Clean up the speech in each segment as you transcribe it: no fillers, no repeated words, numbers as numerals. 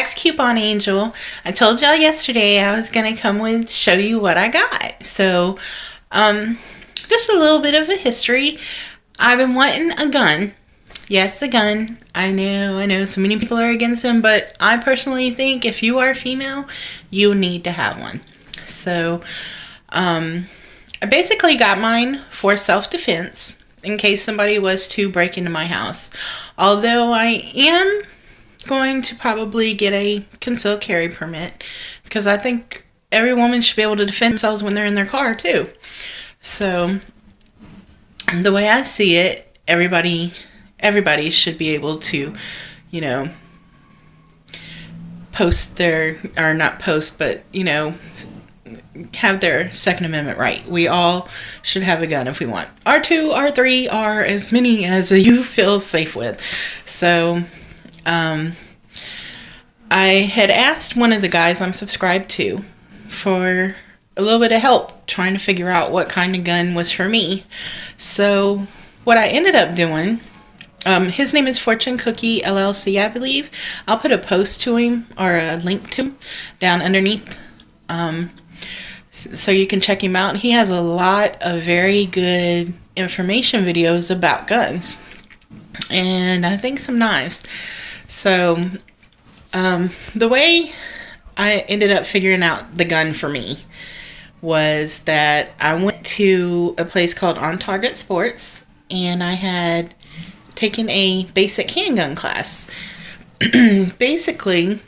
Tax Coupon Angel. I told y'all yesterday I was going to come with show you what I got. So, just a little bit of a history. I've been wanting a gun. Yes, a gun. I know so many people are against them, but I personally think if you are female, you need to have one. So, I basically got mine for self-defense in case somebody was to break into my house. Although I am going to probably get a concealed carry permit because I think every woman should be able to defend themselves when they're in their car too. So the way I see it, everybody should be able to, post their, or not post, but, have their Second Amendment right. We all should have a gun if we want. R2, R3, R, as many as you feel safe with. So, I had asked one of the guys I'm subscribed to for a little bit of help trying to figure out what kind of gun was for me. So, what I ended up doing, his name is Fortune Cookie LLC, I believe. I'll put a post to him or a link to him down underneath. So you can check him out. He has a lot of very good information videos about guns. And I think some knives. So, the way I ended up figuring out the gun for me was that I went to a place called On Target Sports. And I had taken a basic handgun class. Basically,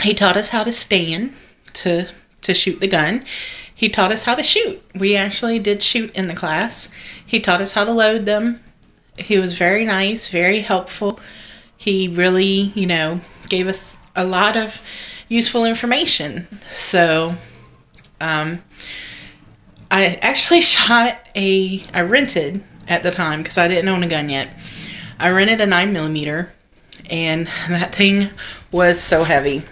he taught us how to stand to shoot the gun. He taught us how to shoot. We actually did shoot in the class. He taught us how to load them. He was very nice, very helpful. He really, gave us a lot of useful information. So, I actually I rented at the time because I didn't own a gun yet. I rented a 9mm and that thing was so heavy.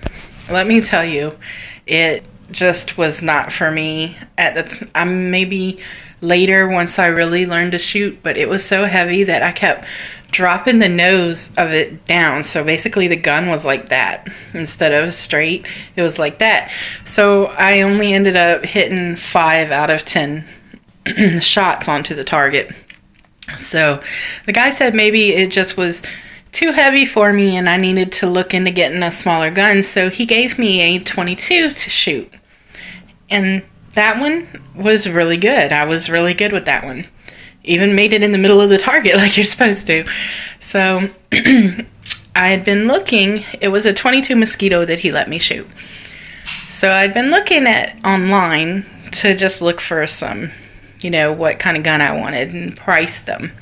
Let me tell you, it just was not for me at the maybe later once I really learned to shoot, but it was so heavy that I kept dropping the nose of it down. So basically the gun was like that instead of straight. It was like that. So I only ended up hitting 5 out of 10 shots onto the target. So the guy said maybe it just was too heavy for me and I needed to look into getting a smaller gun. So he gave me a 22 to shoot. And that one was really good. I was really good with that one. Even made it in the middle of the target like you're supposed to. So I had been looking. It was a 22 Mosquito that he let me shoot. So I'd been looking at online to just look for some, what kind of gun I wanted and price them.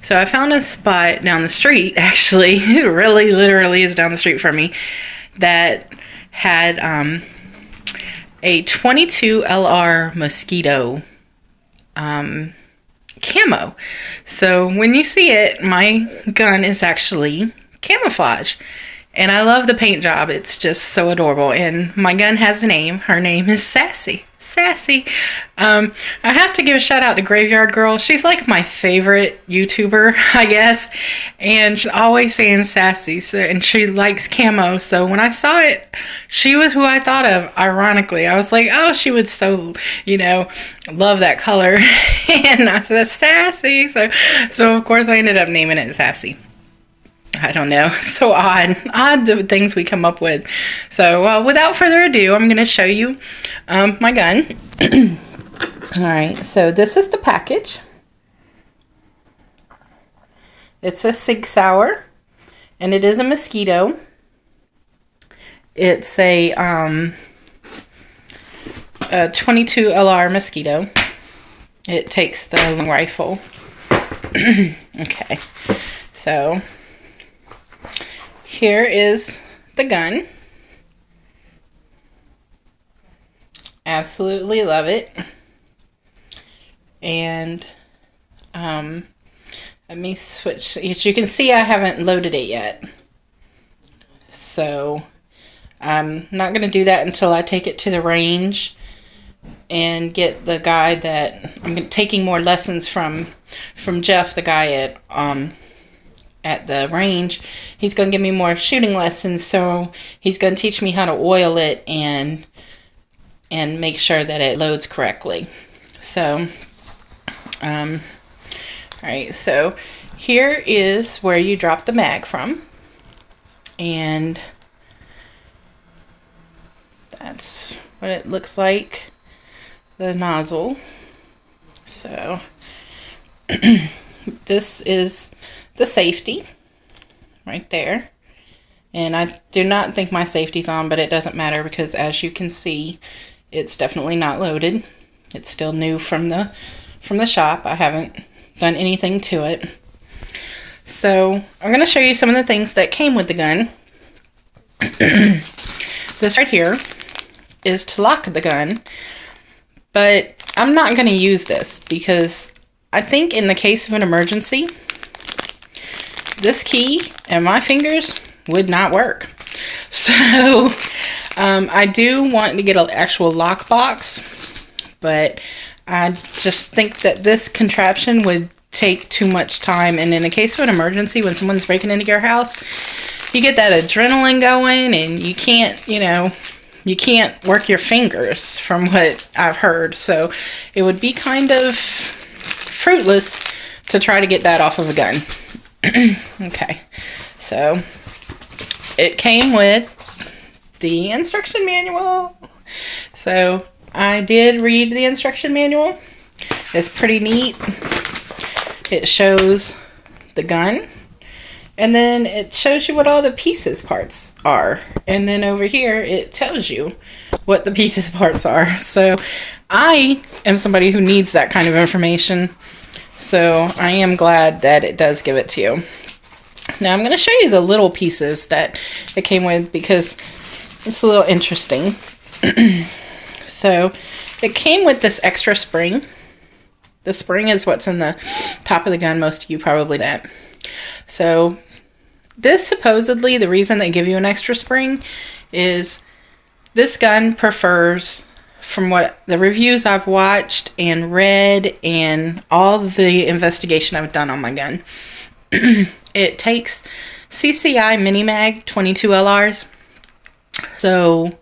So I found a spot down the street, actually, it really literally is down the street from me, that had a 22 LR Mosquito camo. So when you see it, my gun is actually camouflage. And I love the paint job. It's just so adorable. And my gun has a name. Her name is Sassy. Sassy. I have to give a shout out to Graveyard Girl. She's like my favorite YouTuber, I guess. And she's always saying sassy. So, and she likes camo. So when I saw it, she was who I thought of, ironically. I was like, oh, she would so, love that color. And I said, sassy. So of course I ended up naming it Sassy. I don't know. So odd the things we come up with. So without further ado, I'm going to show you my gun. All right. So this is the package. It's a Sig Sauer, and it is a Mosquito. It's a 22 LR Mosquito. It takes the long rifle. Okay. So here is the gun. Absolutely love it. And let me switch. As you can see, I haven't loaded it yet. So I'm not going to do that until I take it to the range and get the guy that I'm taking more lessons from Jeff, the guy at at the range, he's going to give me more shooting lessons. So he's going to teach me how to oil it and make sure that it loads correctly. So, all right, so here is where you drop the mag from, and that's what it looks like, the nozzle. So this is the safety right there, and I do not think my safety's on, but it doesn't matter because as you can see, it's definitely not loaded. It's still new from the shop. I haven't done anything to it. So I'm going to show you some of the things that came with the gun. This right here is to lock the gun, but I'm not going to use this because I think in the case of an emergency, this key and my fingers would not work. So I do want to get an actual lock box, but I just think that this contraption would take too much time, and in the case of an emergency, when someone's breaking into your house, you get that adrenaline going, and you can't, you can't work your fingers from what I've heard. So it would be kind of fruitless to try to get that off of a gun. Okay, so it came with the instruction manual. So I did read the instruction manual. It's pretty neat. It shows the gun, and then it shows you what all the pieces parts are, and then over here it tells you what the pieces parts are. So I am somebody who needs that kind of information, so I am glad that it does give it to you. Now I'm going to show you the little pieces that it came with because it's a little interesting. So it came with this extra spring. The spring is what's in the top of the gun. Most of you probably know that. So this, supposedly, the reason they give you an extra spring is this gun prefers, from what the reviews I've watched and read and all the investigation I've done on my gun, it takes CCI Mini Mag 22 LRs. So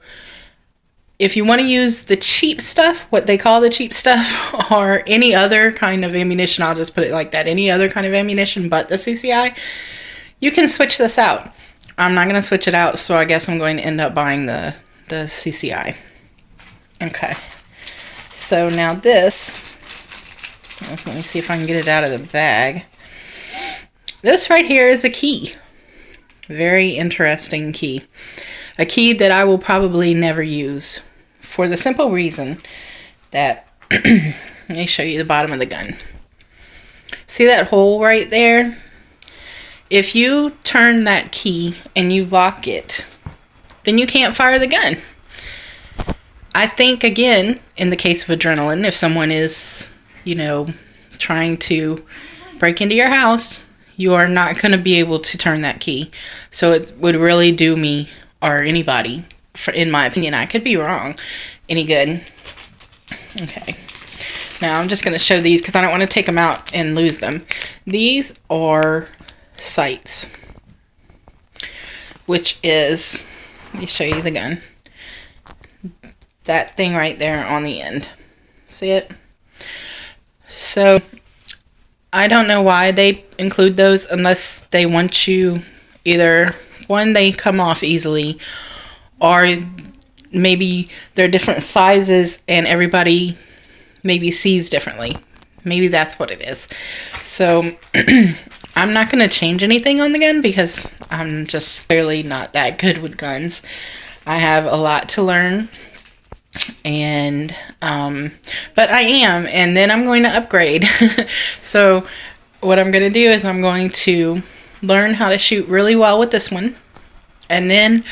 if you want to use the cheap stuff, what they call the cheap stuff, or any other kind of ammunition, I'll just put it like that, any other kind of ammunition but the CCI, you can switch this out. I'm not going to switch it out, so I guess I'm going to end up buying the CCI. Okay. So now this, let me see if I can get it out of the bag. This right here is a key. Very interesting key. A key that I will probably never use for the simple reason that, let me show you the bottom of the gun. See that hole right there? If you turn that key and you lock it, then you can't fire the gun. I think, again, in the case of adrenaline, if someone is, trying to break into your house, you are not going to be able to turn that key. So it would really do me, or anybody, in my opinion, I could be wrong, any good. Okay. Now I'm just going to show these because I don't want to take them out and lose them. These are sights, which is, let me show you the gun. That thing right there on the end. See it? So I don't know why they include those unless they want you, either one, they come off easily, or maybe they're different sizes and everybody maybe sees differently. Maybe that's what it is. So I'm not going to change anything on the gun because I'm just clearly not that good with guns. I have a lot to learn, and but I am, and then I'm going to upgrade. So what I'm going to do is I'm going to learn how to shoot really well with this one, and then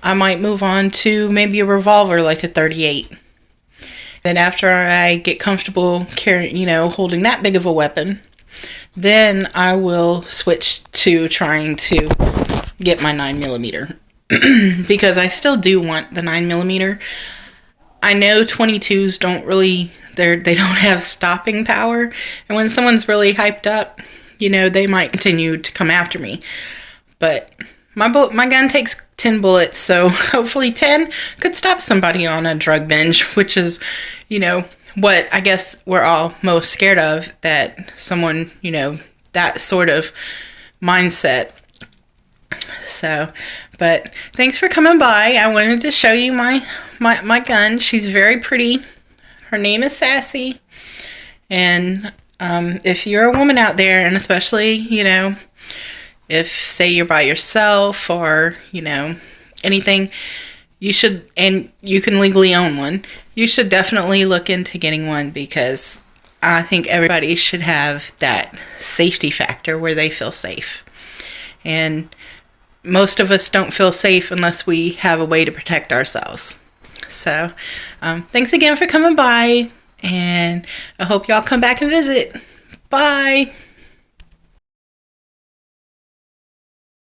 I might move on to maybe a revolver like a 38. Then after I get comfortable carrying, holding that big of a weapon, then I will switch to trying to get my 9mm because I still do want the 9mm. I know 22s don't really, they don't have stopping power, and when someone's really hyped up, they might continue to come after me. But my gun takes 10 bullets, so hopefully 10 could stop somebody on a drug binge, which is, what I guess we're all most scared of, that someone, that sort of mindset. So, but thanks for coming by. I wanted to show you my gun. She's very pretty. Her name is Sassy. And if you're a woman out there, and especially, if, say, you're by yourself or, anything, you should, and you can legally own one, you should definitely look into getting one, because I think everybody should have that safety factor where they feel safe. And most of us don't feel safe unless we have a way to protect ourselves. So, thanks again for coming by, and I hope y'all come back and visit. Bye!